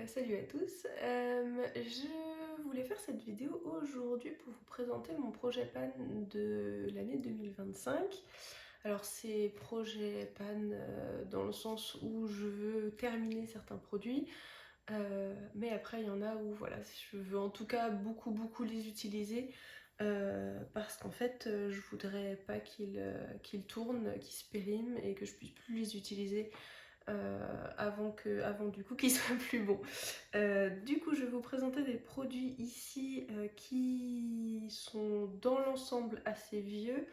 Salut à tous, je voulais faire cette vidéo aujourd'hui pour vous présenter mon projet PAN de l'année 2025. Alors c'est projet PAN dans le sens où je veux terminer certains produits, mais après il y en a où voilà, je veux en tout cas beaucoup les utiliser, parce qu'en fait je voudrais pas qu'ils tournent, qu'ils se périment et que je puisse plus les utiliser avant du coup qu'ils soient plus bons. Du coup, je vais vous présenter des produits ici qui sont dans l'ensemble assez vieux.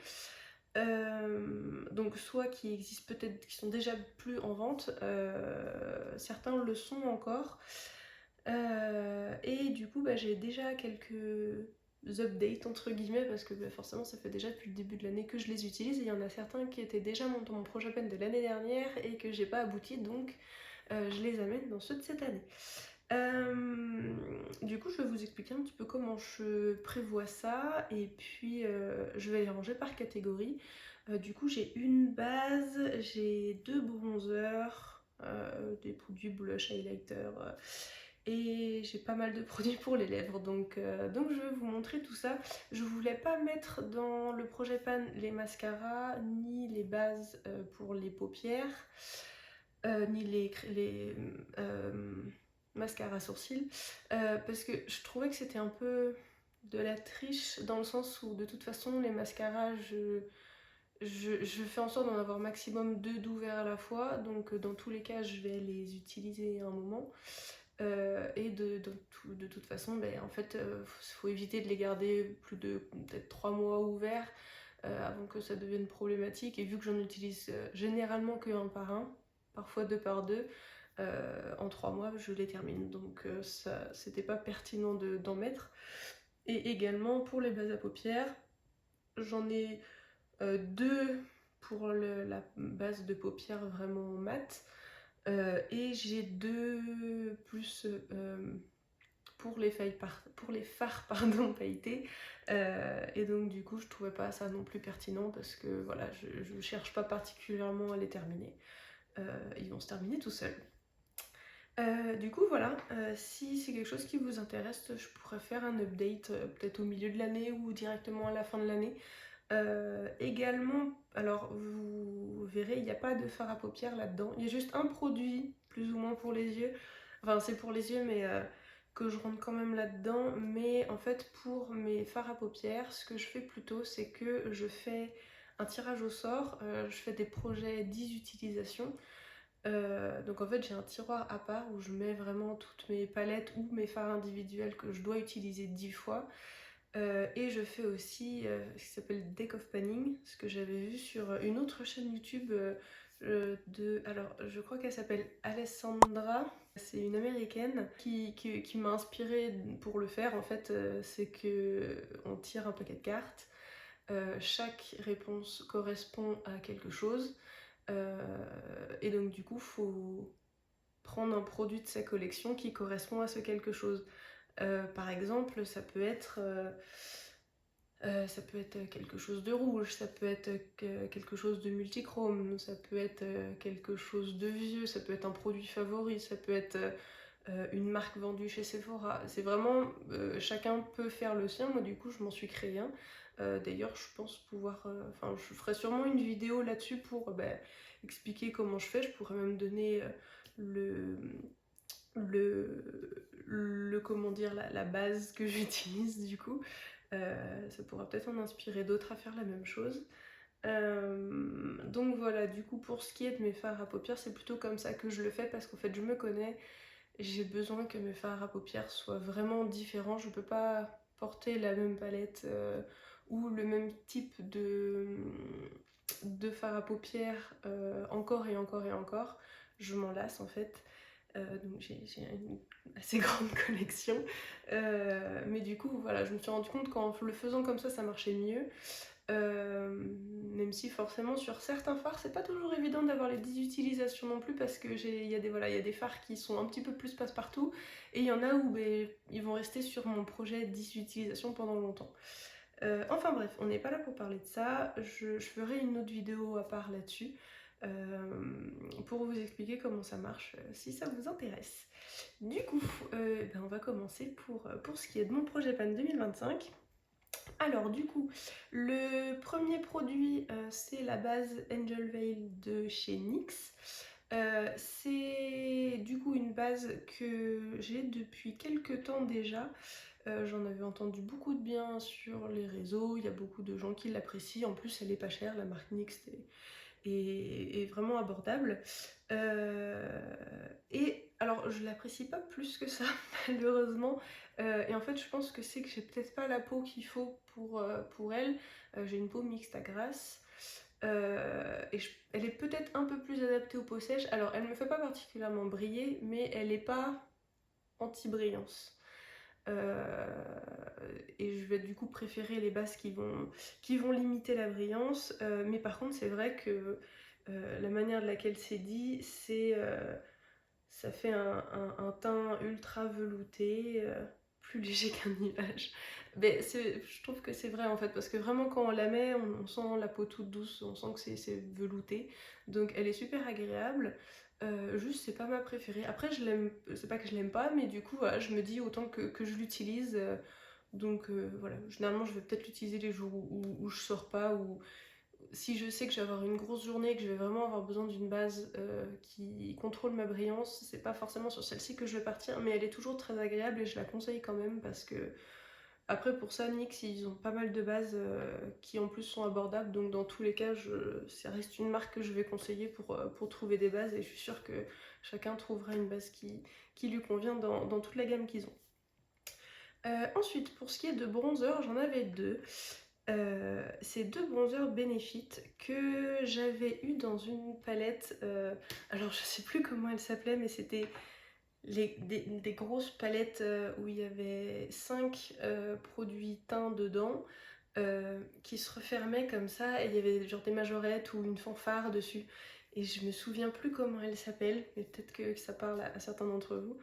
Donc soit qui existent peut-être, qui sont déjà plus en vente, certains le sont encore. Et du coup, j'ai déjà quelques updates entre guillemets parce que forcément ça fait déjà depuis le début de l'année que je les utilise et il y en a certains qui étaient déjà dans mon projet pen de l'année dernière et que j'ai pas abouti, donc je les amène dans ceux de cette année. Du coup, je vais vous expliquer un petit peu comment je prévois ça et puis je vais les ranger par catégorie. Du coup, j'ai une base, j'ai deux bronzers, des produits blush, highlighter, et j'ai pas mal de produits pour les lèvres, donc je vais vous montrer tout ça. Je voulais pas mettre dans le projet PAN les mascaras ni les bases pour les paupières, ni les mascaras sourcils, parce que je trouvais que c'était un peu de la triche dans le sens où de toute façon les mascaras je fais en sorte d'en avoir maximum deux d'ouverts à la fois, donc dans tous les cas je vais les utiliser à un moment. Et de toute façon, en fait, faut éviter de les garder plus de peut-être 3 mois ouverts avant que ça devienne problématique. Et vu que j'en utilise généralement que un par un, parfois deux par deux, en 3 mois je les termine. Donc ça, c'était pas pertinent d'en mettre. Et également pour les bases à paupières, j'en ai deux pour la base de paupières vraiment mat. Et j'ai deux plus pour les fards pardon, pailletés. Et donc du coup je trouvais pas ça non plus pertinent parce que voilà, je cherche pas particulièrement à les terminer. Ils vont se terminer tout seuls. Du coup voilà, si c'est quelque chose qui vous intéresse, je pourrais faire un update peut-être au milieu de l'année ou directement à la fin de l'année. Également, alors vous verrez, il n'y a pas de fard à paupières là-dedans. Il y a juste un produit, plus ou moins pour les yeux. Enfin, c'est pour les yeux, mais que je rentre quand même là-dedans. Mais en fait, pour mes fards à paupières, ce que je fais plutôt, c'est que je fais un tirage au sort. Je fais des projets 10 utilisations. Donc en fait, j'ai un tiroir à part où je mets vraiment toutes mes palettes ou mes fards individuels que je dois utiliser 10 fois. Et je fais aussi ce qui s'appelle Deck of Panning, ce que j'avais vu sur une autre chaîne YouTube alors je crois qu'elle s'appelle Alessandra, c'est une américaine qui m'a inspirée pour le faire. En fait, c'est que on tire un paquet de cartes, chaque réponse correspond à quelque chose, et donc du coup faut prendre un produit de sa collection qui correspond à ce quelque chose. Par exemple, ça peut être quelque chose de rouge, ça peut être quelque chose de multichrome, ça peut être quelque chose de vieux, ça peut être un produit favori, ça peut être une marque vendue chez Sephora. C'est vraiment, chacun peut faire le sien. Moi du coup je m'en suis créé un. D'ailleurs je pense pouvoir, enfin je ferai sûrement une vidéo là-dessus pour expliquer comment je fais. Je pourrais même donner le comment dire, la base que j'utilise du coup. Ça pourra peut-être en inspirer d'autres à faire la même chose. Donc voilà, du coup pour ce qui est de mes fards à paupières, c'est plutôt comme ça que je le fais parce qu'en fait je me connais, j'ai besoin que mes fards à paupières soient vraiment différents. Je peux pas porter la même palette ou le même type de fard à paupières encore et encore et encore. Je m'en lasse en fait. Donc j'ai une assez grande collection. Mais du coup, voilà, je me suis rendu compte qu'en le faisant comme ça marchait mieux. Même si forcément sur certains fards, c'est pas toujours évident d'avoir les 10 utilisations non plus parce que il y a des fards qui sont un petit peu plus passe-partout et il y en a où ils vont rester sur mon projet 10 utilisations pendant longtemps. Enfin bref, on n'est pas là pour parler de ça, je ferai une autre vidéo à part là-dessus. pour vous expliquer comment ça marche si ça vous intéresse. Du coup, on va commencer pour ce qui est de mon projet PAN 2025. Alors du coup, le premier produit, c'est la base Angel Veil de chez NYX. C'est du coup une base que j'ai depuis quelques temps déjà. J'en avais entendu beaucoup de bien sur les réseaux, il y a beaucoup de gens qui l'apprécient. En plus, elle est pas chère, la marque NYX est vraiment abordable. Et alors, je l'apprécie pas plus que ça, malheureusement. Et en fait, je pense que c'est que j'ai peut-être pas la peau qu'il faut pour elle. J'ai une peau mixte à grasse. Elle est peut-être un peu plus adaptée aux peaux sèches. Alors, elle me fait pas particulièrement briller, mais elle est pas anti-brillance. Et je vais du coup préférer les bases qui vont limiter la brillance. Mais par contre, c'est vrai que la manière de laquelle c'est dit, ça fait un teint ultra velouté, plus léger qu'un nuage. Mais je trouve que c'est vrai en fait, parce que vraiment quand on la met, on sent la peau toute douce, on sent que c'est velouté. Donc elle est super agréable. Juste c'est pas ma préférée. Après je l'aime, c'est pas que je l'aime pas, mais du coup voilà, je me dis autant que je l'utilise. Donc voilà, généralement je vais peut-être l'utiliser les jours où je sors pas, ou si je sais que je vais avoir une grosse journée, que je vais vraiment avoir besoin d'une base qui contrôle ma brillance. C'est pas forcément sur celle-ci que je vais partir, mais elle est toujours très agréable et je la conseille quand même parce que après pour ça NYX ils ont pas mal de bases qui en plus sont abordables, donc dans tous les cas ça reste une marque que je vais conseiller pour trouver des bases, et je suis sûre que chacun trouvera une base qui lui convient dans toute la gamme qu'ils ont. Ensuite, pour ce qui est de bronzer, j'en avais deux. C'est deux bronzers Benefit que j'avais eu dans une palette. Alors, je sais plus comment elle s'appelait, mais c'était des grosses palettes où il y avait 5 produits teints dedans qui se refermaient comme ça, et il y avait genre des majorettes ou une fanfare dessus. Et je me souviens plus comment elle s'appelle, mais peut-être que ça parle à certains d'entre vous.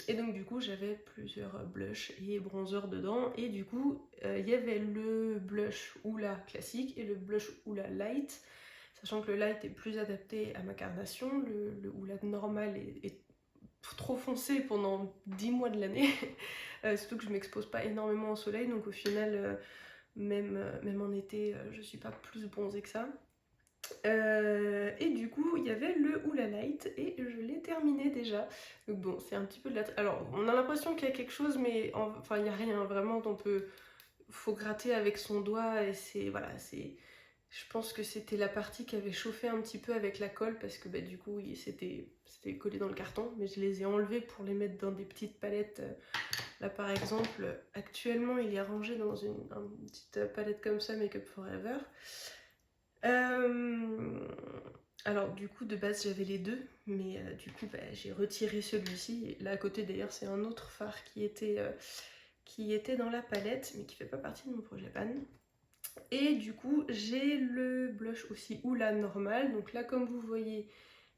Et donc du coup j'avais plusieurs blushs et bronzers dedans, et du coup il y avait le blush Hoola classique et le blush Hoola light, sachant que le light est plus adapté à ma carnation, le Hoola normal est trop foncé pendant 10 mois de l'année. Surtout que je m'expose pas énormément au soleil, donc au final même en été je suis pas plus bronzée que ça. Et du coup, il y avait le Hoola Light et je l'ai terminé déjà. Donc bon, c'est un petit peu de la... Alors, on a l'impression qu'il y a quelque chose, mais enfin, il n'y a rien. Vraiment, faut gratter avec son doigt et c'est... Voilà, c'est... Je pense que c'était la partie qui avait chauffé un petit peu avec la colle parce que du coup, c'était collé dans le carton. Mais je les ai enlevés pour les mettre dans des petites palettes. Là, par exemple, actuellement, il est rangé dans une petite palette comme ça, Make Up Forever. Alors du coup de base j'avais les deux, mais du coup j'ai retiré celui-ci. Là à côté d'ailleurs c'est un autre fard qui était dans la palette mais qui fait pas partie de mon projet PAN. Et du coup j'ai le blush aussi Hoola normal, donc là comme vous voyez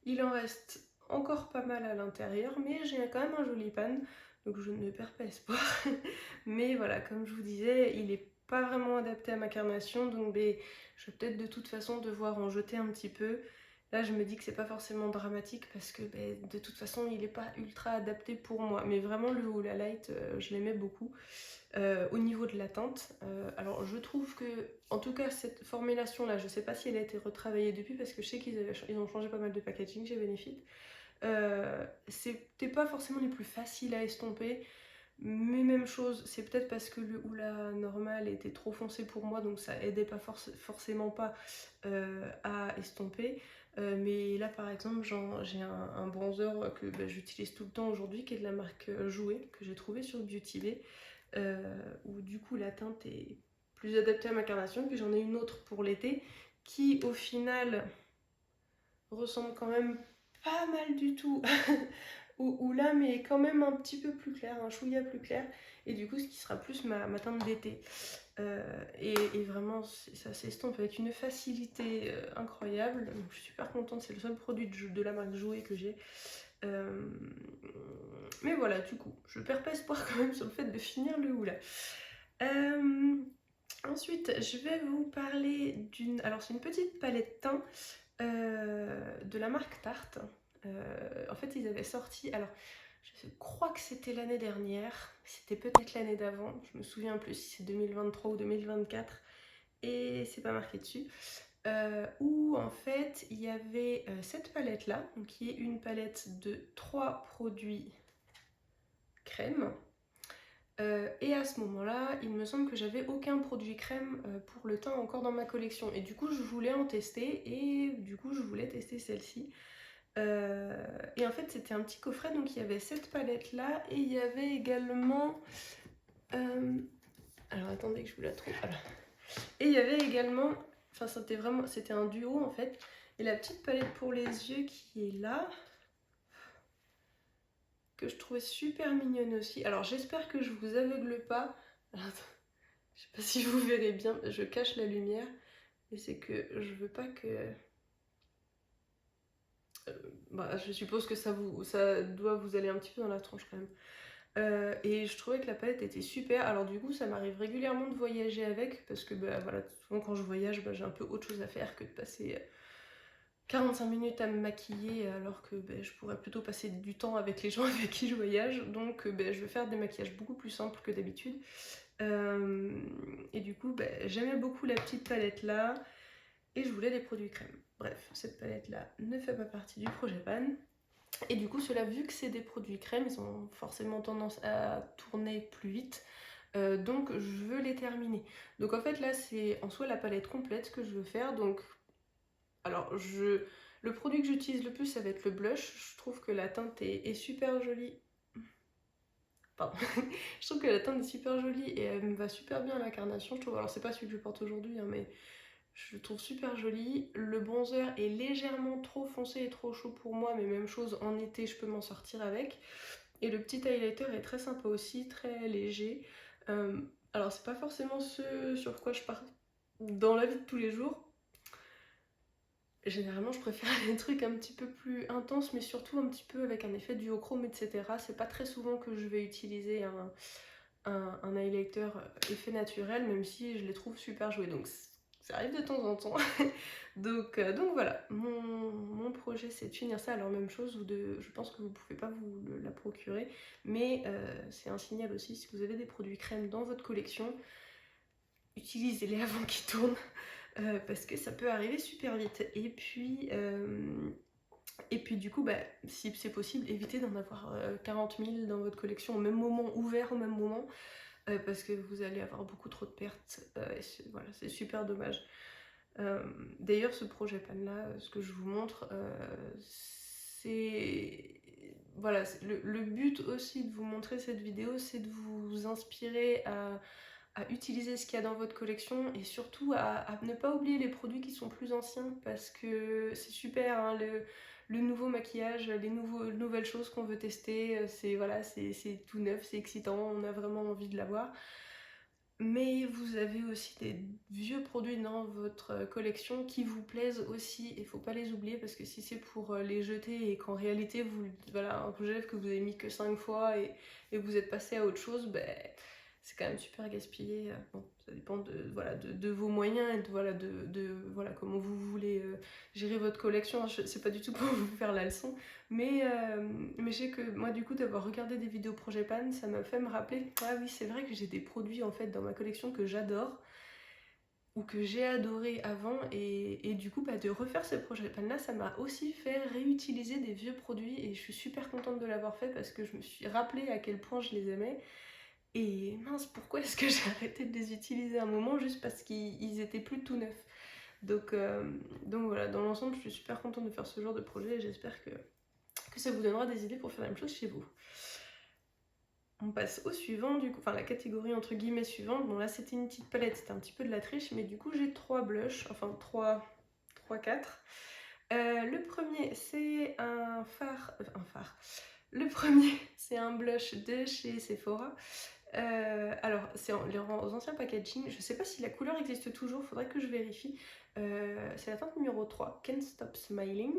il en reste encore pas mal à l'intérieur, mais j'ai quand même un joli pan, donc je ne perds pas espoir. Mais voilà, comme je vous disais, il est pas vraiment adapté à ma carnation, donc je vais peut-être de toute façon devoir en jeter un petit peu. Là je me dis que c'est pas forcément dramatique parce que de toute façon il est pas ultra adapté pour moi, mais vraiment le Hoola Light je l'aimais beaucoup. Au niveau de la teinte, alors je trouve que, en tout cas cette formulation là, je sais pas si elle a été retravaillée depuis parce que je sais qu'ils ont changé pas mal de packaging chez Benefit. C'était pas forcément les plus faciles à estomper, mais même chose, c'est peut-être parce que le Hoola normal était trop foncé pour moi, donc ça aidait pas forcément pas à estomper. Mais là par exemple j'ai un bronzer que j'utilise tout le temps aujourd'hui, qui est de la marque Jouet, que j'ai trouvé sur Beauty Bay, où du coup la teinte est plus adaptée à ma carnation. Puis j'en ai une autre pour l'été qui au final ressemble quand même pas mal du tout ou là, mais quand même un petit peu plus clair, un chouïa plus clair, et du coup ce qui sera plus ma teinte d'été. Et vraiment ça s'estompe avec une facilité incroyable, donc je suis super contente. C'est le seul produit de la marque Jouet que j'ai. Mais voilà, du coup je perds pas espoir quand même sur le fait de finir le Hoola. Ensuite, je vais vous parler d'une... Alors c'est une petite palette teint de la marque Tarte. En fait, ils avaient sorti... Alors, je crois que c'était l'année dernière, c'était peut-être l'année d'avant, je me souviens plus si c'est 2023 ou 2024, et c'est pas marqué dessus. Où en fait il y avait cette palette là, donc qui est une palette de 3 produits crème. Et à ce moment-là, il me semble que j'avais aucun produit crème pour le teint encore dans ma collection. Et du coup, je voulais en tester et du coup, je voulais tester celle-ci. Et en fait, c'était un petit coffret, donc il y avait cette palette-là et il y avait également... alors attendez que je vous la trouve. Voilà. Et il y avait également... Enfin, c'était un duo en fait. Et la petite palette pour les yeux qui est là, que je trouvais super mignonne aussi. Alors j'espère que je vous aveugle pas. Alors, attends, je sais pas si vous verrez bien, je cache la lumière. Et c'est que je veux pas que... bah, je suppose que ça doit vous aller un petit peu dans la tronche quand même. Et je trouvais que la palette était super. Alors du coup, ça m'arrive régulièrement de voyager avec, parce que bah, voilà, souvent quand je voyage, bah, j'ai un peu autre chose à faire que de passer 45 minutes à me maquiller, alors que bah, je pourrais plutôt passer du temps avec les gens avec qui je voyage. Donc bah, je vais faire des maquillages beaucoup plus simples que d'habitude. Et du coup, bah, j'aimais beaucoup la petite palette là, et je voulais des produits crème. Bref, cette palette là ne fait pas partie du projet Pan. Et du coup, cela, vu que c'est des produits crème, ils ont forcément tendance à tourner plus vite. Donc je veux les terminer. Donc en fait là, c'est en soi la palette complète que je veux faire. Donc, alors le produit que j'utilise le plus, ça va être le blush. Je trouve que la teinte est super jolie. Pardon. Je trouve que la teinte est super jolie et elle me va super bien à l'incarnation, je trouve. Alors c'est pas celui que je porte aujourd'hui, hein, mais je le trouve super joli. Le bronzer est légèrement trop foncé et trop chaud pour moi, mais même chose, en été, je peux m'en sortir avec. Et le petit highlighter est très sympa aussi, très léger. Alors c'est pas forcément ce sur quoi je pars dans la vie de tous les jours. Généralement, je préfère les trucs un petit peu plus intenses, mais surtout un petit peu avec un effet duochrome, etc. C'est pas très souvent que je vais utiliser un highlighter effet naturel, même si je les trouve super joués. Donc ça arrive de temps en temps. donc voilà, mon projet c'est de finir ça. Alors même chose, je pense que vous pouvez pas vous la procurer, mais c'est un signal aussi, si vous avez des produits crème dans votre collection, utilisez-les avant qu'ils tournent. Parce que ça peut arriver super vite. Et puis du coup, bah, si c'est possible, évitez d'en avoir 40 000 dans votre collection au même moment, ouvert au même moment, parce que vous allez avoir beaucoup trop de pertes. Et voilà, c'est super dommage. D'ailleurs, ce projet Pan là, ce que je vous montre, c'est... Voilà, le but aussi de vous montrer cette vidéo, c'est de vous inspirer à utiliser ce qu'il y a dans votre collection et surtout à ne pas oublier les produits qui sont plus anciens, parce que c'est super, hein, le nouveau maquillage, les nouvelles choses qu'on veut tester, voilà, c'est tout neuf, c'est excitant, on a vraiment envie de l'avoir. Mais vous avez aussi des vieux produits dans votre collection qui vous plaisent aussi, et faut pas les oublier, parce que si c'est pour les jeter et qu'en réalité voilà, un rouge à lèvres que vous avez mis que 5 fois et vous êtes passé à autre chose, ben, c'est quand même super gaspillé. Bon, ça dépend voilà, de vos moyens et voilà, comment vous voulez gérer votre collection. C'est pas du tout pour vous faire la leçon, mais je sais que moi, du coup, d'avoir regardé des vidéos Projet Pan, ça m'a fait me rappeler, ah oui, c'est vrai que j'ai des produits en fait dans ma collection que j'adore ou que j'ai adoré avant, et du coup, bah, de refaire ce Projet Pan là, ça m'a aussi fait réutiliser des vieux produits, et je suis super contente de l'avoir fait parce que je me suis rappelé à quel point je les aimais. Et mince, pourquoi est-ce que j'ai arrêté de les utiliser à un moment juste parce qu'ils étaient plus tout neufs. Donc voilà, dans l'ensemble, je suis super contente de faire ce genre de projet et j'espère que ça vous donnera des idées pour faire la même chose chez vous. On passe au suivant, du coup, enfin la catégorie entre guillemets suivante. Bon là c'était une petite palette, c'était un petit peu de la triche, mais du coup j'ai 3 blushs, enfin 4. Le premier c'est un fard, Le premier c'est un blush de chez Sephora. Alors, c'est les anciens packaging. Je sais pas si la couleur existe toujours, faudrait que je vérifie. C'est la teinte numéro 3, Can't Stop Smiling.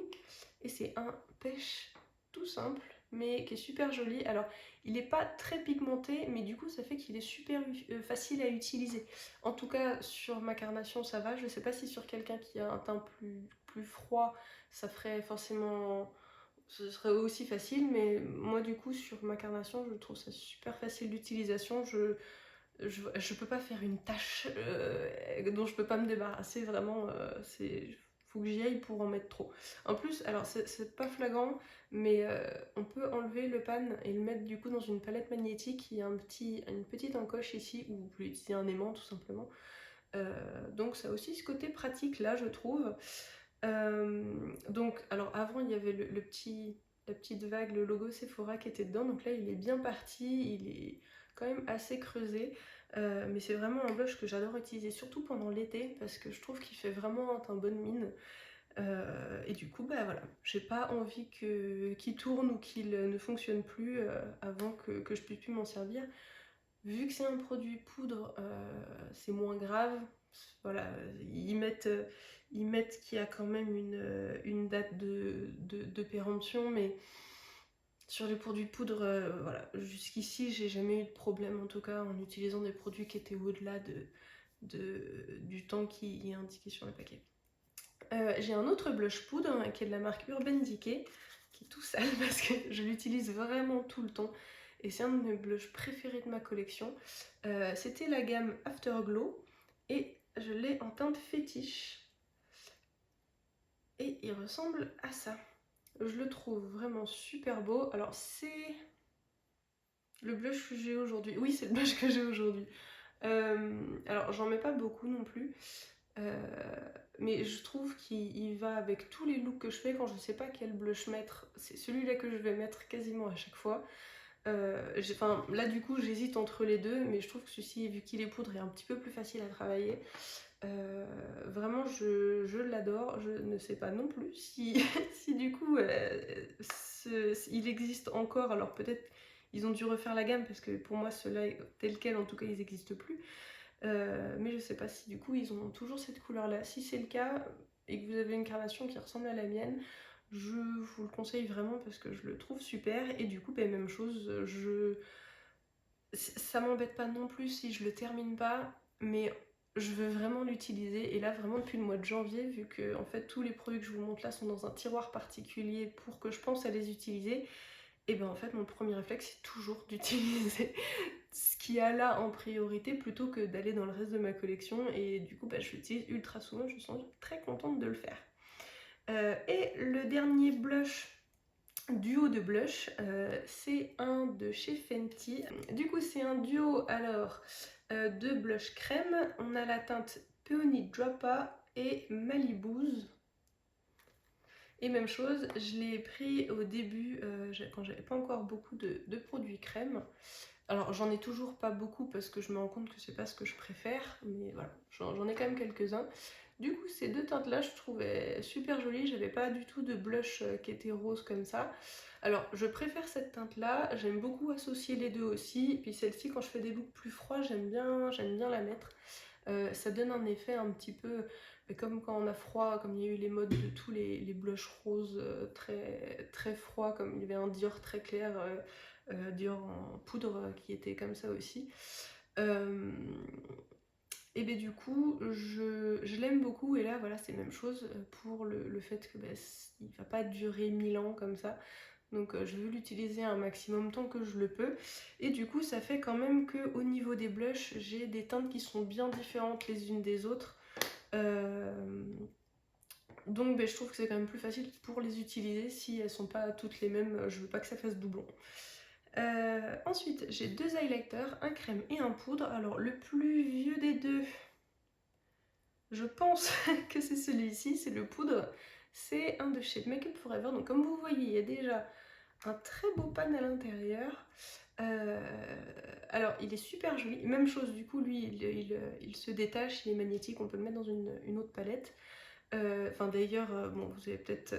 Et c'est un pêche tout simple. mais qui est super joli. Alors, il n'est pas très pigmenté, mais du coup, ça fait qu'il est super facile à utiliser. En tout cas, sur ma carnation, ça va. Je ne sais pas si sur quelqu'un qui a un teint plus froid, ça ferait forcément... Ce serait aussi facile, mais moi, du coup, sur ma carnation, je trouve ça super facile d'utilisation. Je peux pas faire une tâche dont je peux pas me débarrasser, vraiment, faut que j'y aille pour en mettre trop. En plus, alors c'est pas flagrant, mais on peut enlever le pan et le mettre du coup dans une palette magnétique. Il y a une petite encoche ici où vous pouvez utiliser un aimant tout simplement. Donc ça a aussi ce côté pratique là, je trouve. Donc, alors avant il y avait la petite vague, le logo Sephora qui était dedans, donc là il est bien parti, il est quand même assez creusé, mais c'est vraiment un blush que j'adore utiliser, surtout pendant l'été, parce que je trouve qu'il fait vraiment un teint bonne mine, et du coup bah voilà, j'ai pas envie qu'il tourne ou qu'il ne fonctionne plus avant que je puisse plus m'en servir. Vu que c'est un produit poudre, c'est moins grave. Voilà, ils mettent qu'il y a quand même une date de péremption, mais sur les produits poudre, voilà, jusqu'ici, j'ai jamais eu de problème, en tout cas, en utilisant des produits qui étaient au-delà du temps qui est indiqué sur le paquet. J'ai un autre blush poudre qui est de la marque Urban Decay, qui est tout sale parce que je l'utilise vraiment tout le temps. Et c'est un de mes blushs préférés de ma collection. C'était la gamme Afterglow et je l'ai en teinte fétiche. Et il ressemble à ça. Je le trouve vraiment super beau. Alors c'est le blush que j'ai aujourd'hui. Oui, c'est le blush que j'ai aujourd'hui. Alors j'en mets pas beaucoup non plus. Mais je trouve qu'il va avec tous les looks que je fais quand je sais pas quel blush mettre. C'est celui-là que je vais mettre quasiment à chaque fois. Là du coup j'hésite entre les deux, mais je trouve que celui-ci, vu qu'il est poudre, est un petit peu plus facile à travailler. Vraiment je l'adore. Je ne sais pas non plus si, si du coup il existe encore. Alors peut-être ils ont dû refaire la gamme parce que pour moi ceux-là tel quel en tout cas ils n'existent plus. Mais je sais pas si du coup ils ont toujours cette couleur là. Si c'est le cas et que vous avez une carnation qui ressemble à la mienne, je vous le conseille vraiment parce que je le trouve super. Et du coup même chose, ça m'embête pas non plus si je le termine pas, mais je veux vraiment l'utiliser. Et là vraiment depuis le mois de janvier, vu que en fait tous les produits que je vous montre là sont dans un tiroir particulier pour que je pense à les utiliser, et ben en fait mon premier réflexe c'est toujours d'utiliser ce qu'il y a là en priorité plutôt que d'aller dans le reste de ma collection. Et du coup je l'utilise ultra souvent, je suis très contente de le faire. Et le dernier blush, duo de blush, c'est un de chez Fenty. Du coup c'est un duo alors de blush crème. On a la teinte Peony Droppa et Malibu's. Et même chose, je l'ai pris au début quand j'avais pas encore beaucoup de produits crème. Alors j'en ai toujours pas beaucoup parce que je me rends compte que c'est pas ce que je préfère, mais voilà, j'en ai quand même quelques-uns. Du coup ces deux teintes là je trouvais super jolies, j'avais pas du tout de blush qui était rose comme ça. Alors je préfère cette teinte là, j'aime beaucoup associer les deux aussi, et puis celle-ci quand je fais des looks plus froids j'aime bien la mettre. Ça donne un effet un petit peu comme quand on a froid, comme il y a eu les modes de tous les blushs roses très froids, comme il y avait un Dior très clair, Dior en poudre qui était comme ça aussi. Et bien du coup je l'aime beaucoup, et là voilà c'est la même chose pour le fait que il va pas durer 1000 ans comme ça. Donc je veux l'utiliser un maximum tant que je le peux. Et du coup ça fait quand même que au niveau des blushs j'ai des teintes qui sont bien différentes les unes des autres. Donc je trouve que c'est quand même plus facile pour les utiliser si elles sont pas toutes les mêmes. Je veux pas que ça fasse doublon. Ensuite j'ai deux highlighters, un crème et un poudre. Alors le plus vieux des deux, je pense que c'est celui-ci, c'est le poudre. C'est un de chez Make Up For Ever. Donc comme vous voyez il y a déjà un très beau pan à l'intérieur. Alors il est super joli, même chose du coup lui il se détache, il est magnétique, on peut le mettre dans une autre palette. D'ailleurs bon vous avez peut-être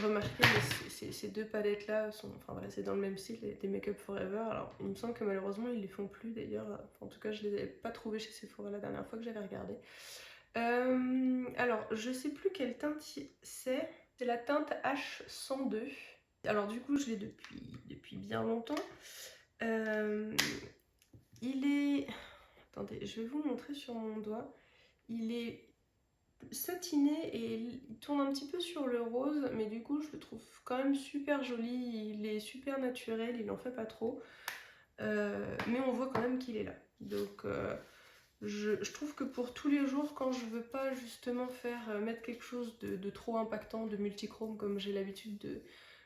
remarqué, mais ces deux palettes là sont, enfin voilà, c'est dans le même style des Make Up For Ever. Alors il me semble que malheureusement ils les font plus d'ailleurs, en tout cas je les avais pas trouvés chez Sephora la dernière fois que j'avais regardé. Alors je sais plus quelle teinte c'est la teinte H102. Alors du coup, je l'ai depuis bien longtemps. Il est... Attendez, je vais vous montrer sur mon doigt. Il est satiné et il tourne un petit peu sur le rose, mais du coup, je le trouve quand même super joli. Il est super naturel, il en fait pas trop. Mais on voit quand même qu'il est là. Donc je trouve que pour tous les jours, quand je veux pas justement mettre quelque chose de trop impactant, de multichrome comme j'ai l'habitude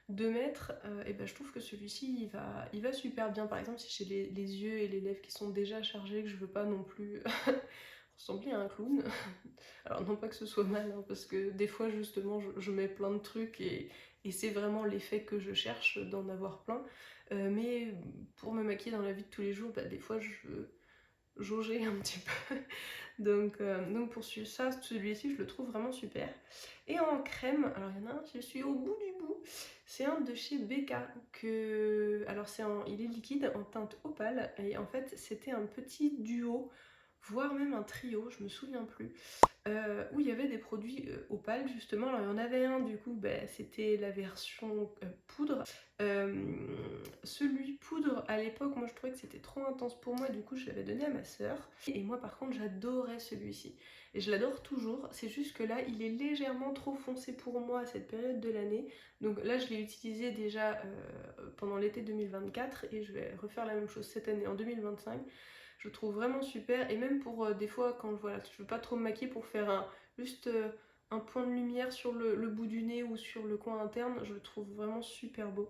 de mettre, et ben je trouve que celui-ci il va super bien. Par exemple, si j'ai les yeux et les lèvres qui sont déjà chargés, que je veux pas non plus ressembler à un clown. Alors non pas que ce soit mal, hein, parce que des fois justement je mets plein de trucs et c'est vraiment l'effet que je cherche d'en avoir plein. Mais pour me maquiller dans la vie de tous les jours, bah, des fois je veux jauger un petit peu. Donc pour ça, celui-ci je le trouve vraiment super. Et en crème, alors il y en a un, je suis au bout du bout, c'est un de chez Becca alors il est liquide en teinte opale et en fait c'était un petit duo, voire même un trio, je me souviens plus, où il y avait des produits opales justement. Alors il y en avait un du coup, bah, c'était la version poudre. Celui poudre à l'époque, moi je trouvais que c'était trop intense pour moi, du coup je l'avais donné à ma soeur. Et moi par contre j'adorais celui-ci. Et je l'adore toujours, c'est juste que là il est légèrement trop foncé pour moi à cette période de l'année. Donc là je l'ai utilisé déjà pendant l'été 2024 et je vais refaire la même chose cette année en 2025. Je trouve vraiment super, et même pour des fois quand voilà, je veux pas trop me maquiller, pour faire juste un point de lumière sur le bout du nez ou sur le coin interne, je le trouve vraiment super beau.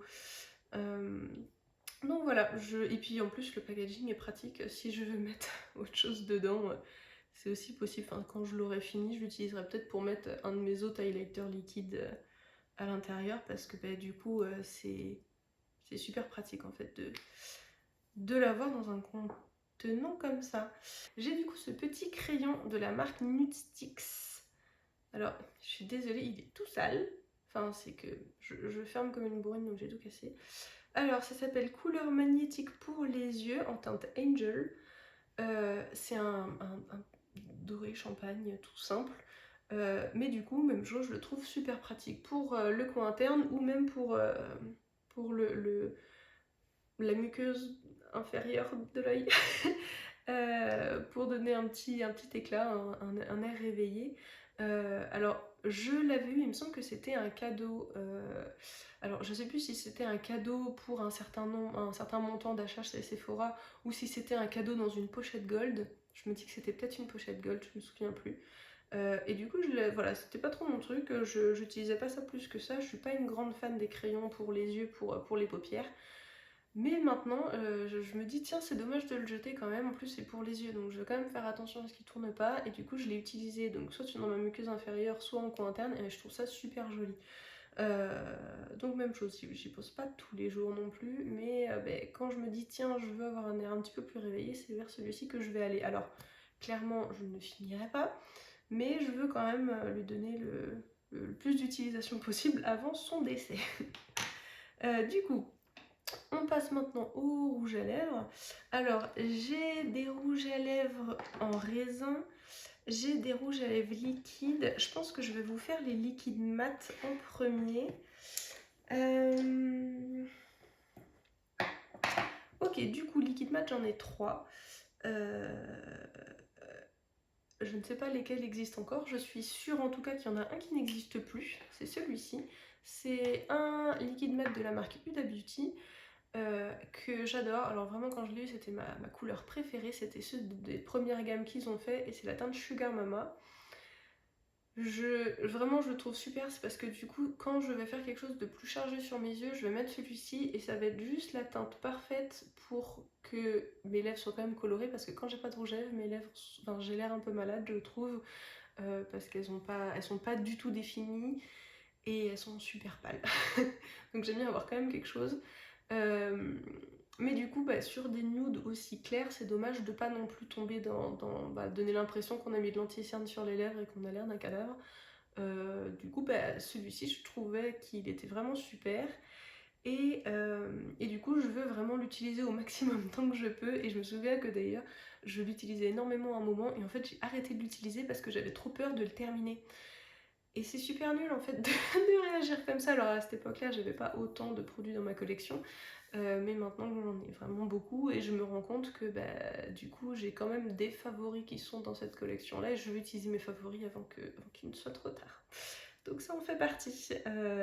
Donc voilà, et puis en plus le packaging est pratique, si je veux mettre autre chose dedans, c'est aussi possible. Enfin, quand je l'aurai fini, je l'utiliserai peut-être pour mettre un de mes autres highlighters liquides à l'intérieur, parce que bah, du coup c'est super pratique en fait de l'avoir dans un contenant comme ça. J'ai du coup ce petit crayon de la marque Nudestix. Alors, je suis désolée, il est tout sale. Enfin, c'est que je ferme comme une bourrine, donc j'ai tout cassé. Alors, ça s'appelle Couleur magnétique pour les yeux en teinte Angel. C'est un doré champagne tout simple. Mais du coup, même chose, je le trouve super pratique pour le coin interne ou même pour la muqueuse inférieure de l'œil. Pour donner un petit éclat, un air réveillé. Alors, je l'avais eu, il me semble que c'était un cadeau. Alors, je sais plus si c'était un cadeau pour un certain montant d'achat chez Sephora ou si c'était un cadeau dans une pochette gold. Je me dis que c'était peut-être une pochette gold, je me souviens plus. Et du coup, voilà, c'était pas trop mon truc, j'utilisais pas ça plus que ça. Je suis pas une grande fan des crayons pour les yeux, pour les paupières. Mais maintenant, je me dis, tiens, c'est dommage de le jeter quand même. En plus, c'est pour les yeux, donc je vais quand même faire attention à ce qu'il tourne pas. Et du coup, je l'ai utilisé donc soit dans ma muqueuse inférieure, soit en coin interne, et je trouve ça super joli. Donc même chose, j'y pose pas tous les jours non plus, mais ben, quand je me dis, tiens, je veux avoir un air un petit peu plus réveillé, c'est vers celui-ci que je vais aller. Alors, clairement, je ne le finirai pas, mais je veux quand même lui donner le plus d'utilisation possible avant son décès. Du coup, on passe maintenant au rouge à lèvres. Alors, j'ai des rouges à lèvres en raisin, j'ai des rouges à lèvres liquides. Je pense que je vais vous faire les liquides mat en premier. Ok, du coup, liquide mat, j'en ai 3. Je ne sais pas lesquels existent encore. Je suis sûre en tout cas qu'il y en a un qui n'existe plus. C'est celui-ci. C'est un liquide mat de la marque Huda Beauty. Que j'adore. Alors vraiment, quand je l'ai eu, c'était ma couleur préférée, c'était ceux des premières gammes qu'ils ont fait, et c'est la teinte Sugar Mama. Vraiment, je le trouve super, c'est parce que du coup, quand je vais faire quelque chose de plus chargé sur mes yeux, je vais mettre celui-ci et ça va être juste la teinte parfaite pour que mes lèvres soient quand même colorées, parce que quand j'ai pas de rouge à lèvres, mes lèvres, enfin, j'ai l'air un peu malade, je trouve, parce qu'elles sont pas du tout définies et elles sont super pâles. Donc j'aime bien avoir quand même quelque chose. Mais du coup, bah, sur des nudes aussi clairs, c'est dommage de pas non plus tomber dans donner l'impression qu'on a mis de l'anti-cerne sur les lèvres et qu'on a l'air d'un cadavre. Du coup, bah, celui-ci, je trouvais qu'il était vraiment super. Et du coup, je veux vraiment l'utiliser au maximum tant que je peux. Et je me souviens que d'ailleurs, je l'utilisais énormément à un moment. Et en fait, j'ai arrêté de l'utiliser parce que j'avais trop peur de le terminer. Et c'est super nul en fait de réagir comme ça. Alors à cette époque-là, j'avais pas autant de produits dans ma collection, mais maintenant j'en ai vraiment beaucoup et je me rends compte que du coup j'ai quand même des favoris qui sont dans cette collection-là et je veux utiliser mes favoris avant qu'il ne soit trop tard. Donc ça en fait partie.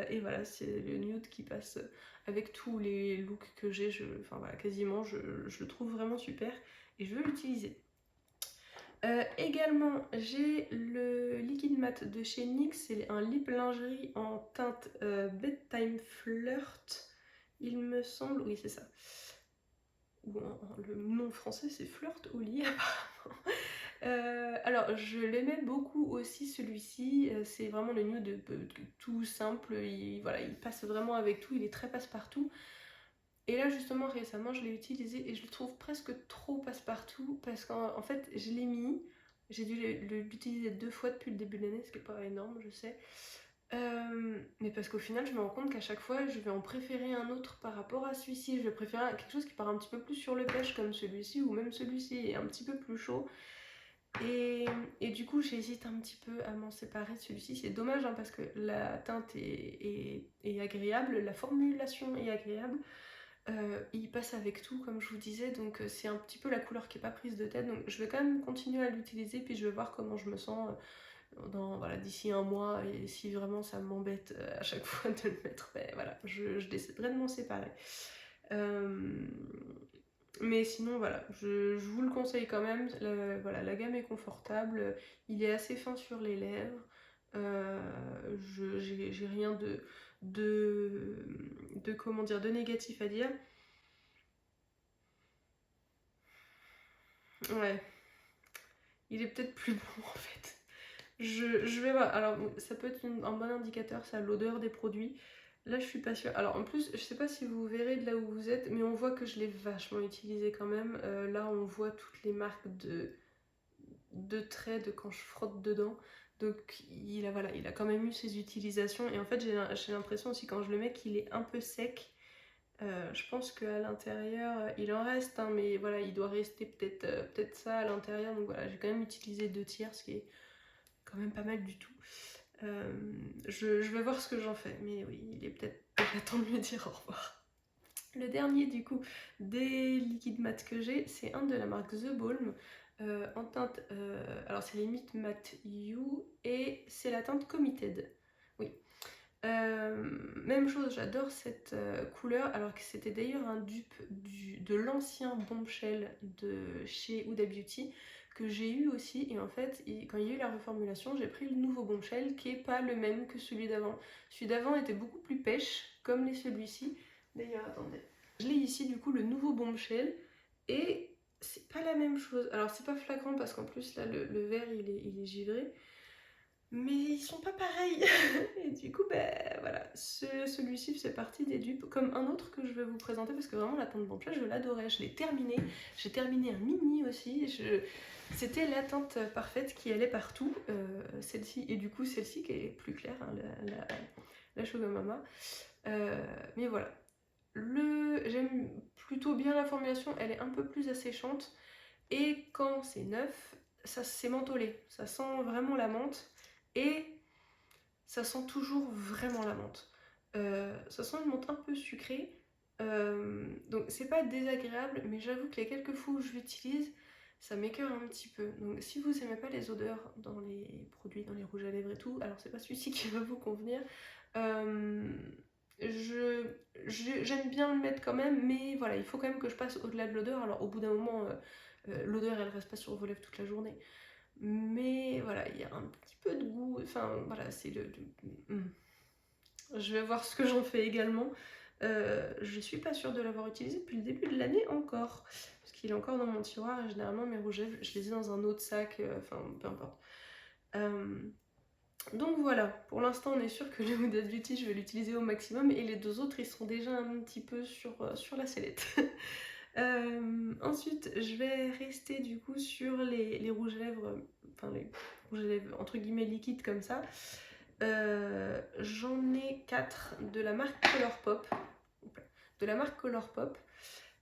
Et voilà, c'est le nude qui passe avec tous les looks que j'ai, enfin voilà, quasiment, je le trouve vraiment super et je veux l'utiliser. Également, j'ai le liquide mat de chez NYX, c'est un lip lingerie en teinte Bedtime Flirt, il me semble, oui c'est ça. Ou le nom français c'est Flirt au lit apparemment. Alors je l'aimais beaucoup aussi celui-ci, c'est vraiment le nude tout simple, voilà, il passe vraiment avec tout, il est très passe-partout. Et là justement récemment je l'ai utilisé et je le trouve presque trop passe-partout parce qu'en fait je l'ai mis, j'ai dû l'utiliser 2 fois depuis le début de l'année, ce qui est pas énorme je sais. Mais parce qu'au final je me rends compte qu'à chaque fois je vais en préférer un autre par rapport à celui-ci, je vais préférer quelque chose qui part un petit peu plus sur le pêche comme celui-ci ou même celui-ci est un petit peu plus chaud. Et du coup j'hésite un petit peu à m'en séparer de celui-ci, c'est dommage hein, parce que la teinte est agréable, la formulation est agréable. Il passe avec tout comme je vous disais, donc c'est un petit peu la couleur qui est pas prise de tête, donc je vais quand même continuer à l'utiliser puis je vais voir comment je me sens voilà, d'ici un mois et si vraiment ça m'embête à chaque fois de le mettre, voilà, je déciderai de m'en séparer. Mais sinon voilà, je vous le conseille quand même, voilà, la gamme est confortable, il est assez fin sur les lèvres, j'ai rien comment dire, de négatif à dire. Ouais, il est peut-être plus bon en fait. Je vais voir. Alors, ça peut être un bon indicateur, ça, l'odeur des produits. Là, je suis pas sûre. Alors, en plus, je sais pas si vous verrez de là où vous êtes, mais on voit que je l'ai vachement utilisé quand même. Là, on voit toutes les marques de traits de quand je frotte dedans. Donc, voilà, il a quand même eu ses utilisations. Et en fait, j'ai l'impression aussi quand je le mets qu'il est un peu sec. Je pense qu'à l'intérieur, il en reste, hein, mais voilà, il doit rester peut-être ça à l'intérieur. Donc voilà, j'ai quand même utilisé 2 tiers, ce qui est quand même pas mal du tout. Je vais voir ce que j'en fais, mais oui, il est peut-être temps de me dire au revoir. Le dernier du coup des liquides mat que j'ai, c'est un de la marque The Balm, en teinte, alors c'est limite Matte You et c'est la teinte Committed. Oui. Même chose, j'adore cette couleur, alors que c'était d'ailleurs un dupe de l'ancien Bombshell de chez Huda Beauty que j'ai eu aussi, et en fait quand il y a eu la reformulation j'ai pris le nouveau Bombshell qui est pas le même que celui d'avant. Celui d'avant était beaucoup plus pêche comme celui-ci. D'ailleurs attendez, je l'ai ici du coup, le nouveau Bombshell, et c'est pas la même chose. Alors c'est pas flagrant parce qu'en plus là le vert il est givré, mais ils sont pas pareils. Et du coup voilà, celui-ci fait partie des dupes, comme un autre que je vais vous présenter parce que vraiment la teinte Bombshell je l'adorais, je l'ai terminé. J'ai terminé un mini aussi, c'était la teinte parfaite qui allait partout, celle-ci, et du coup celle-ci qui est plus claire, hein, la Sugar Mama. Mais voilà, j'aime plutôt bien la formulation, elle est un peu plus asséchante, et quand c'est neuf, ça c'est mentholé, ça sent vraiment la menthe, et ça sent toujours vraiment la menthe. Ça sent une menthe un peu sucrée, donc c'est pas désagréable, mais j'avoue que les quelques fois où je l'utilise, ça m'écœure un petit peu. Donc si vous aimez pas les odeurs dans les produits, dans les rouges à lèvres et tout, alors c'est pas celui-ci qui va vous convenir. J'aime bien le mettre quand même, mais voilà, il faut quand même que je passe au-delà de l'odeur. Alors au bout d'un moment, l'odeur elle reste pas sur vos lèvres toute la journée, mais voilà, il y a un petit peu de goût, enfin voilà, c'est je vais voir ce que j'en fais également. Je suis pas sûre de l'avoir utilisé depuis le début de l'année encore, parce qu'il est encore dans mon tiroir et généralement mes rouges à lèvres, je les ai dans un autre sac, enfin peu importe. Donc voilà, pour l'instant on est sûr que le Huda Beauty je vais l'utiliser au maximum, et les 2 autres ils sont déjà un petit peu sur la sellette. Ensuite je vais rester du coup sur les rouges à lèvres, enfin les rouges à lèvres entre guillemets liquides comme ça. J'en ai 4 de la marque Colourpop,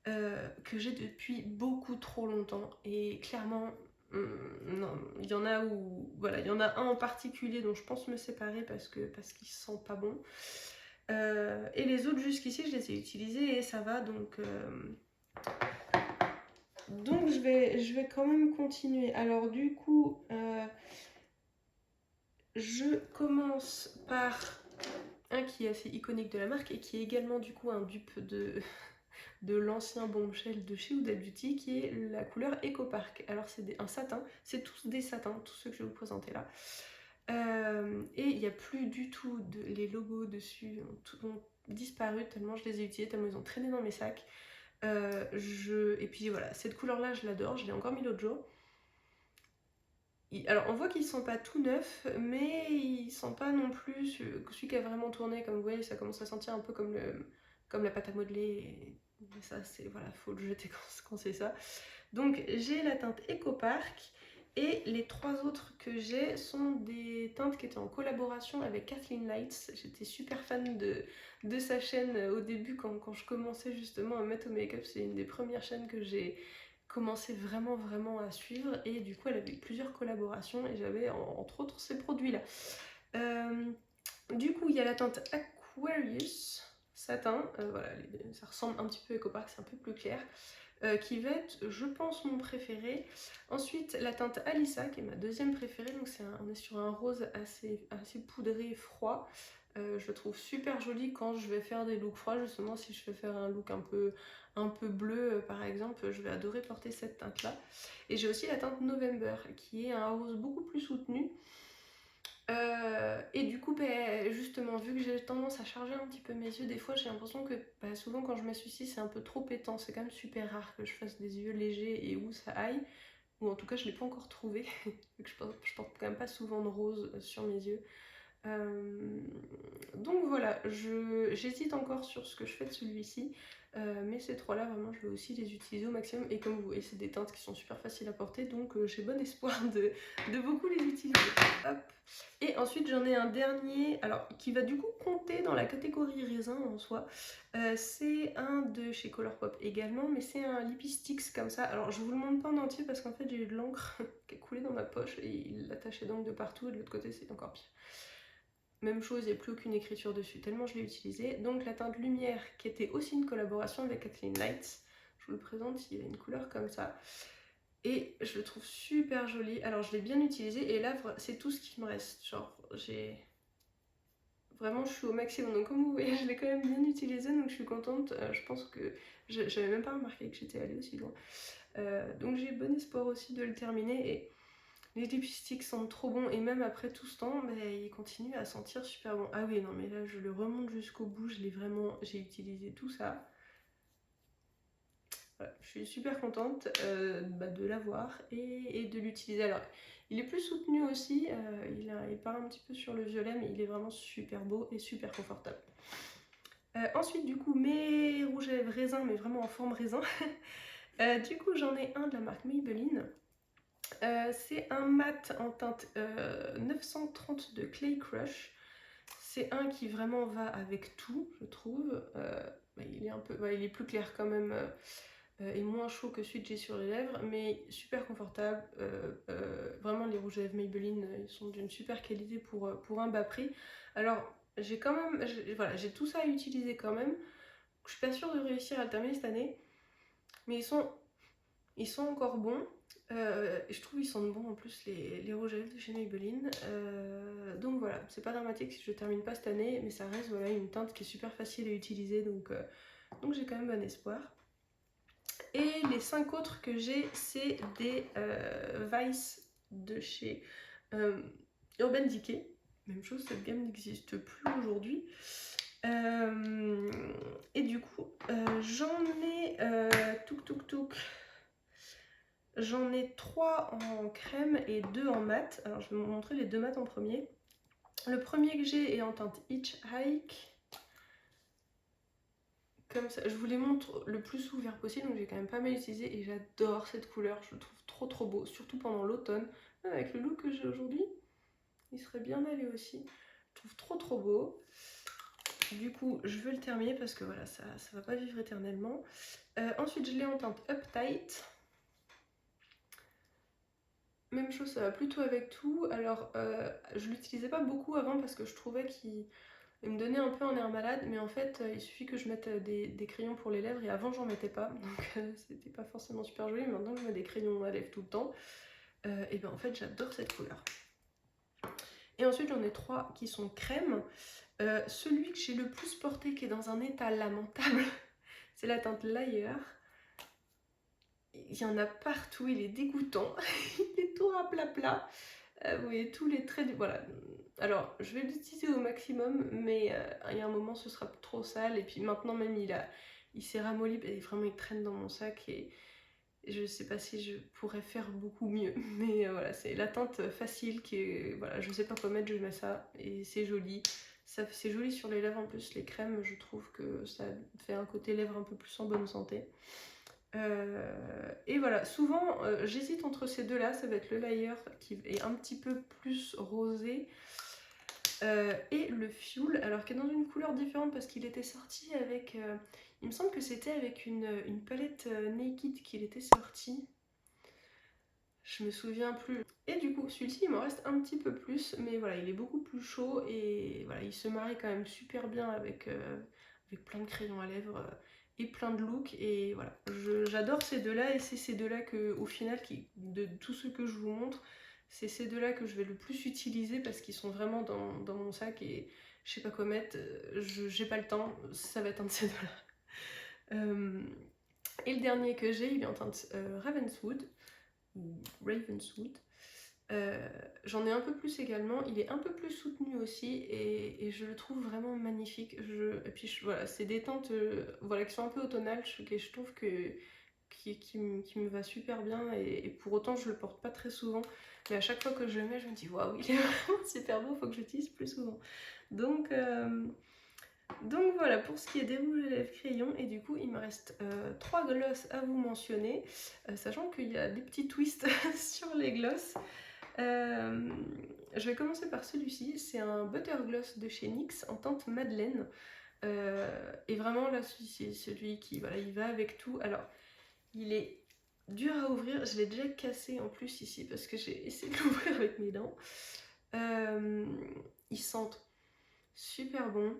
que j'ai depuis beaucoup trop longtemps, et clairement Non, il y en a où... Voilà, il y en a un en particulier dont je pense me séparer parce qu'il sent pas bon. Et les autres jusqu'ici, je les ai utilisés et ça va, donc je vais quand même continuer. Alors du coup, je commence par un qui est assez iconique de la marque et qui est également du coup un dupe de l'ancien Bombshell de chez Huda Beauty, qui est la couleur Eco Park. Alors c'est un satin, c'est tous des satins, tous ceux que je vais vous présenter là. Et il n'y a plus du tout les logos dessus ont disparu tellement je les ai utilisés, tellement ils ont traîné dans mes sacs. Et puis voilà, cette couleur là je l'adore, je l'ai encore mis l'autre jour. Alors on voit qu'ils sont pas tout neufs, mais ils sont pas non plus celui qui a vraiment tourné, comme vous voyez ça commence à sentir un peu comme la pâte à modeler, et ça c'est, voilà, faut le jeter quand c'est ça. Donc j'ai la teinte Eco Park, et les trois autres que j'ai sont des teintes qui étaient en collaboration avec Kathleen Lights. J'étais super fan de sa chaîne au début quand je commençais justement à mettre au make-up. C'est une des premières chaînes que j'ai commencé vraiment à suivre, et du coup elle avait plusieurs collaborations et j'avais entre autres ces produits là. Du coup il y a la teinte Aquarius satin, voilà, ça ressemble un petit peu à Eco Park, c'est un peu plus clair. Qui va être, je pense, mon préféré. Ensuite, la teinte Alissa, qui est ma deuxième préférée. Donc on est sur un rose assez poudré, froid. Je le trouve super joli quand je vais faire des looks froids. Justement, si je vais faire un look un peu bleu, par exemple, je vais adorer porter cette teinte-là. Et j'ai aussi la teinte November, qui est un rose beaucoup plus soutenu. Et du coup, justement, vu que j'ai tendance à charger un petit peu mes yeux, des fois j'ai l'impression que souvent quand je mets celui-ci c'est un peu trop pétant. C'est quand même super rare que je fasse des yeux légers et où ça aille. Ou en tout cas je ne l'ai pas encore trouvé. je porte quand même pas souvent de rose sur mes yeux. Donc voilà, j'hésite encore sur ce que je fais de celui-ci. Mais ces trois-là, vraiment, je vais aussi les utiliser au maximum. Et comme vous voyez, c'est des teintes qui sont super faciles à porter, donc j'ai bon espoir de beaucoup les utiliser. Hop. Et ensuite, j'en ai un dernier, alors qui va du coup compter dans la catégorie raisin en soi. C'est un de chez Colourpop également, mais c'est un Lipsticks comme ça. Alors, je vous le montre pas en entier parce qu'en fait, j'ai eu de l'encre qui a coulé dans ma poche et il l'attachait donc de partout. Et de l'autre côté, c'est encore pire. Même chose, il n'y a plus aucune écriture dessus, tellement je l'ai utilisé. Donc la teinte Lumière, qui était aussi une collaboration avec Kathleen Lights. Je vous le présente, il a une couleur comme ça. Et je le trouve super joli. Alors je l'ai bien utilisé, et là, c'est tout ce qui me reste. Genre, vraiment, je suis au maximum. Donc comme vous voyez, je l'ai quand même bien utilisé, donc je suis contente. Je pense que j'avais même pas remarqué que j'étais allée aussi loin. Donc j'ai bon espoir aussi de le terminer. Et les lipsticks sentent trop bon, et même après tout ce temps, ils continuent à sentir super bon. Ah oui, non mais là je le remonte jusqu'au bout, j'ai utilisé tout ça. Voilà, je suis super contente de l'avoir et de l'utiliser. Alors, il est plus soutenu aussi, il part un petit peu sur le violet, mais il est vraiment super beau et super confortable. Ensuite, du coup, mes rouges à lèvres raisin, mais vraiment en forme raisin. Du coup, j'en ai un de la marque Maybelline. C'est un mat en teinte 930 de Clay Crush. C'est un qui vraiment va avec tout, je trouve. Il est plus clair quand même et moins chaud que celui que j'ai sur les lèvres, mais super confortable. Vraiment, les rouges à lèvres Maybelline, ils sont d'une super qualité pour un bas prix. Alors, j'ai tout ça à utiliser quand même. Je suis pas sûre de réussir à le terminer cette année, mais ils sont encore bons. Et je trouve qu'ils sentent bon en plus les rouges à lèvres de chez Maybelline. Donc voilà, c'est pas dramatique si je termine pas cette année, mais ça reste voilà, une teinte qui est super facile à utiliser, donc j'ai quand même bon espoir. Et les 5 autres que j'ai, c'est des Vice de chez Urban Decay. Même chose, cette gamme n'existe plus aujourd'hui. Et du coup, j'en ai J'en ai 3 en crème et 2 en mat. Alors je vais vous montrer les 2 mats en premier. Le premier que j'ai est en teinte Hitchhike. Comme ça, je vous les montre le plus ouvert possible, donc j'ai quand même pas mal utilisé et j'adore cette couleur, je le trouve trop beau, surtout pendant l'automne. Avec le look que j'ai aujourd'hui, il serait bien allé aussi. Je trouve trop beau. Du coup, je veux le terminer parce que voilà, ça va pas vivre éternellement. Ensuite, je l'ai en teinte Uptight. même chose, ça va plutôt avec tout. Alors, je l'utilisais pas beaucoup avant parce que je trouvais qu'il me donnait un peu un air malade, mais en fait, il suffit que je mette des crayons pour les lèvres, et avant, j'en mettais pas, donc c'était pas forcément super joli. Mais maintenant que je mets des crayons à lèvres tout le temps, et ben en fait, j'adore cette couleur. Et ensuite, j'en ai 3 qui sont crème. Celui que j'ai le plus porté, qui est dans un état lamentable, c'est la teinte Layer. Il y en a partout, il est dégoûtant, il est tout raplapla. Vous voyez tous les traits du... Voilà. Alors, je vais l'utiliser au maximum, mais il y a un moment, ce sera trop sale. Et puis maintenant, même, il s'est ramolli, et vraiment, il traîne dans mon sac. Et je sais pas si je pourrais faire beaucoup mieux. Mais voilà, c'est la teinte facile qui est... Voilà, je sais pas quoi mettre, je mets ça. Et c'est joli. C'est joli sur les lèvres en plus. Les crèmes, je trouve que ça fait un côté lèvres un peu plus en bonne santé. Et voilà, souvent j'hésite entre ces deux-là, ça va être le Layer qui est un petit peu plus rosé et le Fuel, alors qui est dans une couleur différente parce qu'il était sorti avec, il me semble que c'était avec une palette Naked qu'il était sorti, je me souviens plus. Et du coup, celui-ci il m'en reste un petit peu plus, mais voilà, il est beaucoup plus chaud et voilà, il se marie quand même super bien avec plein de crayons à lèvres et plein de looks. Et voilà, j'adore ces deux-là, et c'est ces deux-là que, au final, de tous ceux que je vous montre, c'est ces deux-là que je vais le plus utiliser parce qu'ils sont vraiment dans mon sac et je sais pas quoi mettre, j'ai pas le temps, ça va être un de ces deux-là. Et le dernier que j'ai, il est en teinte Ravenswood ou Ravenswood. J'en ai un peu plus également, il est un peu plus soutenu aussi et je le trouve vraiment magnifique. Et puis voilà, c'est des teintes voilà, qui sont un peu automnales, je trouve qui me va super bien, et pour autant je le porte pas très souvent, mais à chaque fois que je le mets je me dis waouh, il est vraiment super beau, faut que je l'utilise plus souvent. Donc voilà pour ce qui est des rouges à lèvres crayons, et du coup il me reste 3 gloss à vous mentionner, sachant qu'il y a des petits twists sur les gloss. Je vais commencer par celui-ci, c'est un Butter Gloss de chez NYX en teinte Madeleine. Et vraiment là, c'est celui qui, voilà, il va avec tout. Alors, il est dur à ouvrir, je l'ai déjà cassé en plus ici parce que j'ai essayé de l'ouvrir avec mes dents. Ils sentent super bon.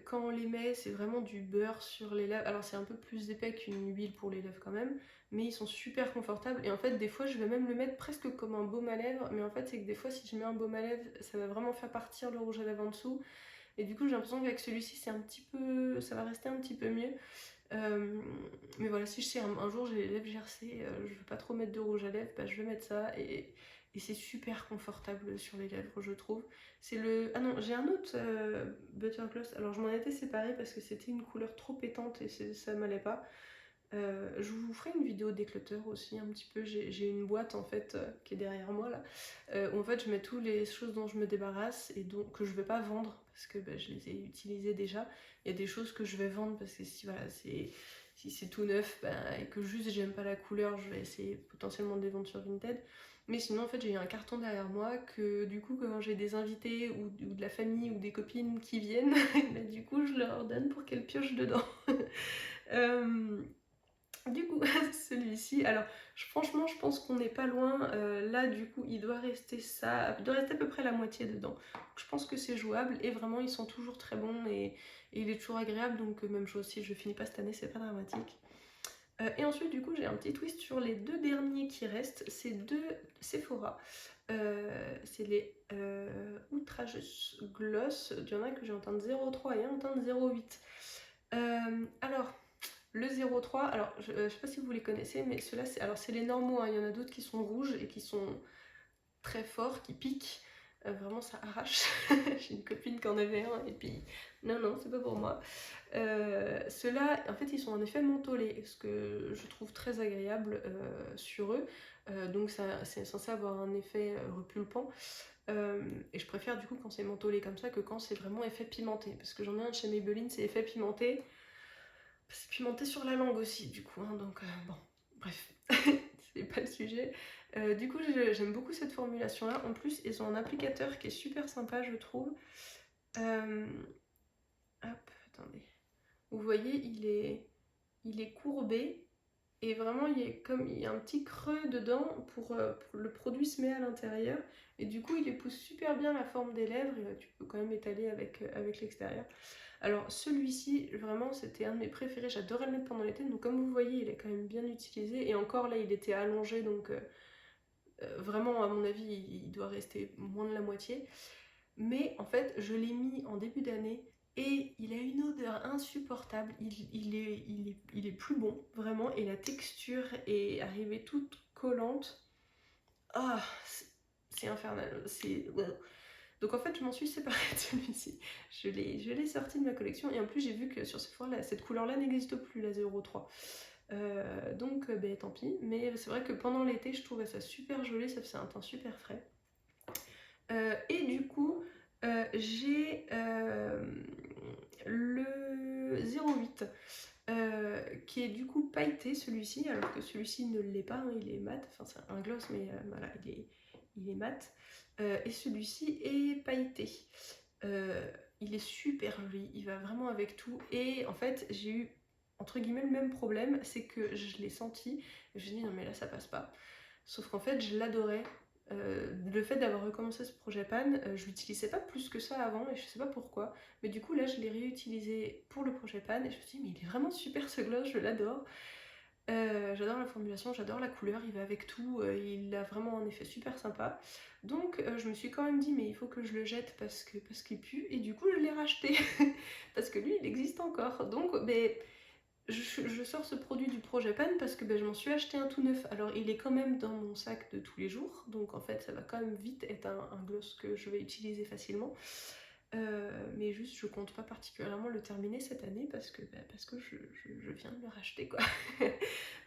Quand on les met, c'est vraiment du beurre sur les lèvres. Alors c'est un peu plus épais qu'une huile pour les lèvres quand même, mais ils sont super confortables. Et en fait, des fois, je vais même le mettre presque comme un baume à lèvres. Mais en fait, c'est que des fois, si je mets un baume à lèvres, ça va vraiment faire partir le rouge à lèvres en dessous. Et du coup, j'ai l'impression qu'avec celui-ci, c'est un petit peu, ça va rester un petit peu mieux. Mais voilà, si je sais un jour j'ai les lèvres gercées, je veux pas trop mettre de rouge à lèvres, bah, je vais mettre ça, et c'est super confortable sur les lèvres, je trouve. C'est le... Ah non, j'ai un autre Butter Gloss, alors je m'en étais séparée parce que c'était une couleur trop pétante et ça m'allait pas. Je vous ferai une vidéo déclutter aussi un petit peu, j'ai une boîte en fait qui est derrière moi là, où en fait je mets toutes les choses dont je me débarrasse et que je vais pas vendre parce que bah, je les ai utilisées déjà. Il y a des choses que je vais vendre parce que voilà, si c'est tout neuf bah, et que juste j'aime pas la couleur, je vais essayer potentiellement de les vendre sur Vinted. Mais sinon en fait j'ai un carton derrière moi que du coup quand j'ai des invités ou de la famille ou des copines qui viennent, bah, du coup je leur donne pour qu'elles piochent dedans. Du coup, celui-ci, alors franchement, je pense qu'on n'est pas loin. Là, du coup, il doit rester ça, il doit rester à peu près la moitié dedans. Donc, je pense que c'est jouable et vraiment, ils sont toujours très bons et il est toujours agréable. Donc, même chose, si je finis pas cette année, c'est pas dramatique. Et ensuite, du coup, j'ai un petit twist sur les deux derniers qui restent. C'est deux Sephora. C'est les Outrage Gloss. Il y en a que j'ai en teinte 03 et un en teinte 08. Alors. Le 03, alors je sais pas si vous les connaissez, mais ceux-là, c'est les normaux, hein. Il y en a d'autres qui sont rouges et qui sont très forts, qui piquent. Vraiment, ça arrache. J'ai une copine qui en avait un, et puis non, c'est pas pour moi. Ceux-là, en fait, ils sont en effet mentholés, ce que je trouve très agréable sur eux. Donc, c'est censé avoir un effet repulpant. Et je préfère du coup quand c'est mentholé comme ça que quand c'est vraiment effet pimenté. Parce que j'en ai un chez Maybelline, c'est effet pimenté. C'est pimenté sur la langue aussi, du coup, hein, donc bon, bref, c'est pas le sujet. Du coup, j'aime beaucoup cette formulation-là. En plus, ils ont un applicateur qui est super sympa, je trouve. Hop, attendez. Vous voyez, il est courbé. et vraiment il y a un petit creux dedans pour le produit se met à l'intérieur et du coup il épouse super bien la forme des lèvres et tu peux quand même étaler avec l'extérieur. Alors celui-ci vraiment c'était un de mes préférés, j'adorais le mettre pendant l'été, donc comme vous voyez il est quand même bien utilisé et encore là il était allongé donc vraiment à mon avis il doit rester moins de la moitié. Mais en fait, je l'ai mis en début d'année et il a une odeur insupportable. Il est plus bon, vraiment. Et la texture est arrivée toute collante. Ah, c'est infernal. Donc en fait, je m'en suis séparée de celui-ci. Je l'ai sorti de ma collection. Et en plus, j'ai vu que sur Sephora, cette couleur-là n'existe plus, la 03. Donc, ben, tant pis. Mais c'est vrai que pendant l'été, je trouvais ça super joli. Ça faisait un teint super frais. Et du coup, j'ai le 08 qui est du coup pailleté celui-ci, alors que celui-ci ne l'est pas, hein, il est mat, enfin c'est un gloss mais voilà, il est mat. Et celui-ci est pailleté. Il est super joli, il va vraiment avec tout. Et en fait, j'ai eu entre guillemets le même problème, c'est que je l'ai senti, et je me suis dit non mais là ça passe pas. Sauf qu'en fait, je l'adorais. Le fait d'avoir recommencé ce projet Pan, je l'utilisais pas plus que ça avant et je sais pas pourquoi. Mais du coup, là, je l'ai réutilisé pour le projet Pan et je me suis dit, mais il est vraiment super ce gloss, je l'adore. J'adore la formulation, j'adore la couleur, il va avec tout, il a vraiment un effet super sympa. Donc, je me suis quand même dit, mais il faut que je le jette parce qu'il pue et du coup, je l'ai racheté. Parce que lui, il existe encore. Donc, ben, je sors ce produit du projet Pan parce que ben, je m'en suis acheté un tout neuf. Alors il est quand même dans mon sac de tous les jours, donc en fait ça va quand même vite être un gloss que je vais utiliser facilement. Mais juste je compte pas particulièrement le terminer cette année parce que je viens de le racheter quoi.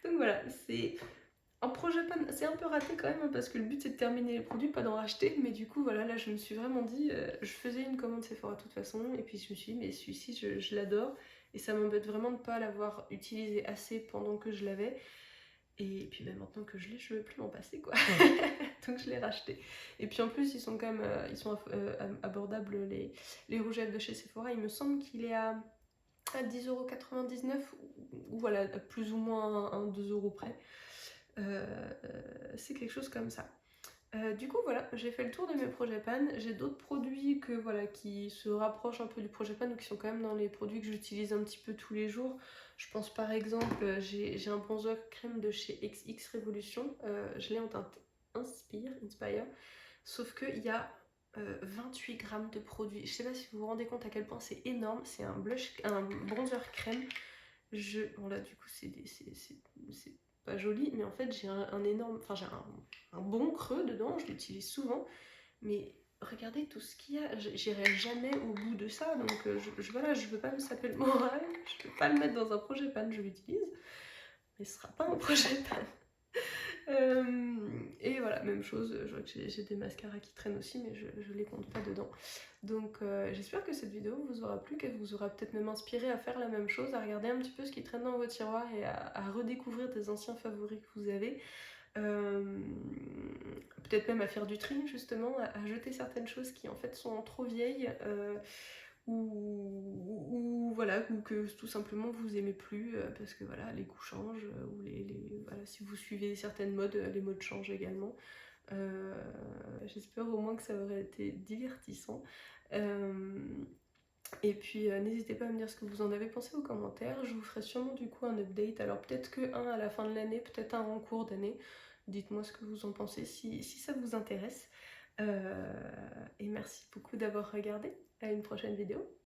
Donc voilà, c'est un projet Pan, c'est un peu raté quand même hein, parce que le but c'est de terminer les produits, pas d'en racheter. Mais du coup voilà, là je me suis vraiment dit, je faisais une commande Sephora de toute façon et puis je me suis dit mais celui-ci je l'adore. Et ça m'embête vraiment de ne pas l'avoir utilisé assez pendant que je l'avais. Et puis même maintenant que je l'ai, je ne veux plus m'en passer quoi. Donc je l'ai racheté. Et puis en plus, ils sont quand même ils sont abordables les rouges à lèvres de chez Sephora. Il me semble qu'il est à 10,99 € ou voilà, plus ou moins 2 € près. C'est quelque chose comme ça. Du coup voilà, j'ai fait le tour de mes projets Pan. J'ai d'autres produits que, voilà, qui se rapprochent un peu du projet Pan ou qui sont quand même dans les produits que j'utilise un petit peu tous les jours. Je pense par exemple, j'ai un bronzer crème de chez XX Revolution. Je l'ai en teinte Inspire, sauf qu'il y a 28 grammes de produits. Je sais pas si vous vous rendez compte à quel point c'est énorme. C'est un bronzer crème. Bon là du coup c'est pas joli, mais en fait j'ai un énorme, enfin j'ai un bon creux dedans, je l'utilise souvent, mais regardez tout ce qu'il y a, j'irai jamais au bout de ça, donc voilà, je veux pas me saper le moral, je peux pas le mettre dans un projet Pan, je l'utilise, mais ce sera pas un projet Pan. Et voilà, même chose, je vois que j'ai des mascaras qui traînent aussi, mais je les compte pas dedans. Donc j'espère que cette vidéo vous aura plu, qu'elle vous aura peut-être même inspiré à faire la même chose, à regarder un petit peu ce qui traîne dans vos tiroirs et à redécouvrir des anciens favoris que vous avez. Peut-être même à faire du tri justement, à jeter certaines choses qui en fait sont trop vieilles ou voilà, ou que tout simplement vous aimez plus parce que voilà, les goûts changent ou voilà, si vous suivez certaines modes, les modes changent également. J'espère au moins que ça aurait été divertissant. Et puis n'hésitez pas à me dire ce que vous en avez pensé aux commentaires. Je vous ferai sûrement du coup un update. Alors peut-être que un à la fin de l'année, peut-être un en cours d'année. Dites-moi ce que vous en pensez si ça vous intéresse. Et merci beaucoup d'avoir regardé. À une prochaine vidéo.